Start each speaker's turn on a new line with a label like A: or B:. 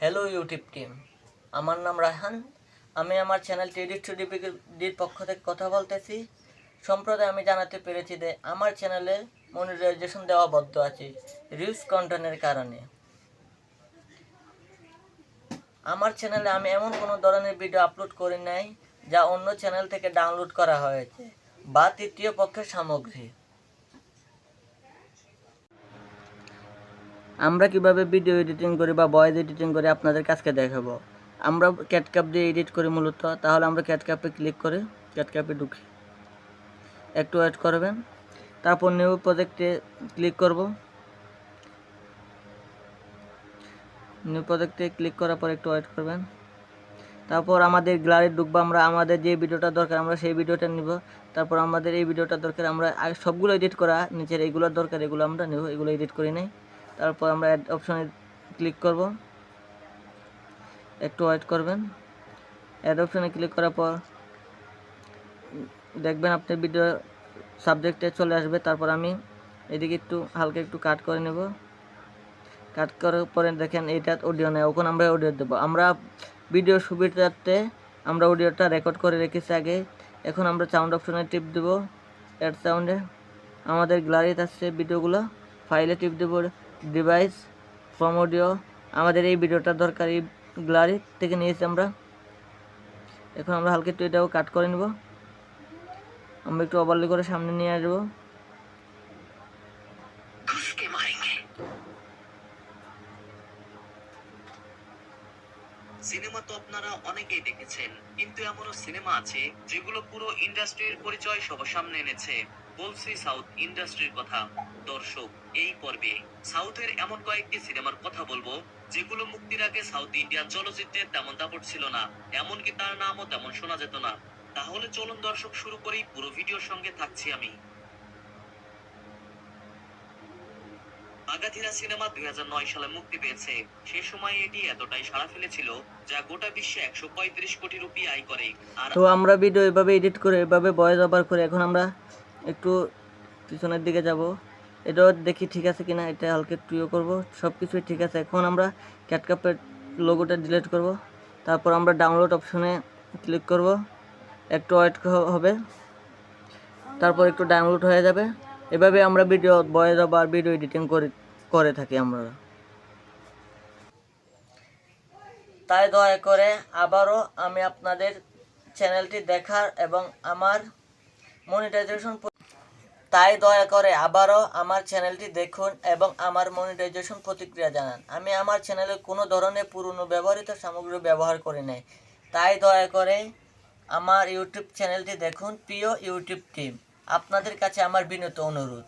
A: Hello YouTube team, আমার নাম রায়হান। আমি আমার চ্যানেল টেডি স্টুডিওর পক্ষ থেকে কথা বলতেছি। সম্প্রতি আমি জানাতে পেরেছি যে আমার চ্যানেলে মনিটাইজেশন দেওয়া বন্ধ আছে রিলস কন্টেন্টের কারণে। আমার চ্যানেলে আমি এমন কোনো ধরনের ভিডিও আপলোড করি নাই যা অন্য চ্যানেল থেকে ডাউনলোড করা হয়েছে বা তৃতীয় পক্ষের সামগ্রী। আমরা কিভাবে ভিডিও এডিটিং করি বা ভয়েস এডিটিং করি আপনাদের কাছকে দেখাবো। আমরা ক্যাটকাপ দিয়ে এডিট করি মূলত। তাহলে আমরা ক্যাটকাপে ক্লিক করে ক্যাটকাপে ঢুকি, একটু ওয়েট করবেন। তারপর নিউ প্রজেক্টে ক্লিক করব। নিউ প্রজেক্টে ক্লিক করার পর একটু ওয়েট করবেন। তারপর আমাদের গ্যালারি ঢুকবো। আমরা আমাদের যে ভিডিওটা দরকার আমরা সেই ভিডিওটা নিব। তারপর আমাদের এই ভিডিওটা দরকার, আমরা সবগুলো এডিট করা, নিচের এইগুলো দরকার এগুলো আমরা নেব, এগুলো এডিট করি নাই। তারপর আমরা অ্যাড অপশনে ক্লিক করব, একটু ওয়েট করবেন। অ্যাড অপশনে ক্লিক করার পর দেখবেন আপনার ভিডিও সাবজেক্টে চলে আসবে। তারপর আমি এদিকে একটু হালকা একটু কাট করে নেব। কাট করার পরে দেখেন এইটা অডিও নেই, ওখানে আমরা অডিও দেবো। আমরা ভিডিও সুবিধার্থে আমরা অডিওটা রেকর্ড করে রেখেছি আগে। এখন আমরা সাউন্ড অপশনে টিপ দেব, অ্যাড সাউন্ডে আমাদের গ্যালারিতে আসছে ভিডিওগুলো, ফাইলে টিপ দেব, ডিভাইস ফ্রম অডিও। আমাদের এই ভিডিওটা দরকার, এই গ্যালারি থেকে নিয়েছি আমরা। এখন আমরা হালকা একটু এটাও কাট করে নেব, আমরা একটু ওভারলে করে সামনে নিয়ে আসবো।
B: সিনেমা তো আপনারা অনেকেই দেখেছেন, কিন্তু এমনও সিনেমা আছে যেগুলো পুরো ইন্ডাস্ট্রির পরিচয় সবার সামনে এনেছে। বলছি সাউথ ইন্ডাস্ট্রির কথা। দর্শক, এই পর্বে সাউথের এমন কয়েকটি সিনেমার কথা বলবো যেগুলো মুক্তির আগে সাউথ ইন্ডিয়ান চলচ্চিত্রের তেমন দাপট ছিল না, এমনকি তার নামও তেমন শোনা যেত না। তাহলে চলুন দর্শক শুরু করি, পুরো ভিডিওর সঙ্গে থাকছি আমি। আগাথিরা সিনেমা 2009 সালে মুক্তি পেয়েছে। সে সময় এটি এতটাই সাড়া ফেলেছিল যা গোটা বিশ্বে 135 কোটি রুপি আয় করে। আর
A: তো আমরা ভিডিও এভাবে এডিট করে এভাবে ভয়েস ওভার করে এখন আমরা একটু পিছনের দিকে যাব, এটাও দেখি ঠিক আছে কিনা, এটা হালকা একটু ইয়ে করবো। সব কিছুই ঠিক আছে। এখন আমরা ক্যাটকাপের লোগোটা ডিলিট করব। তারপর আমরা ডাউনলোড অপশনে ক্লিক করব, একটু ওয়েট হবে, তারপর একটু ডাউনলোড হয়ে যাবে। এভাবে আমরা video voice over video editing করে থাকি আমরা। তাই দয়া করে আবারও আমি আপনাদের চ্যানেলটি দেখার এবং আমার মনিটাইজেশন আমার চ্যানেলটি দেখুন এবং আমার মনিটাইজেশন প্রতিক্রিয়া জানান। আমি আমার চ্যানেলে কোনো ধরনের পুরনো ব্যবহৃত সামগ্রী ব্যবহার করি নাই। তাই দয়া করে আমার ইউটিউব চ্যানেলটি দেখুন। প্রিয় ইউটিউব টিম, আপনাদের কাছে আমার বিনীত অনুরোধ।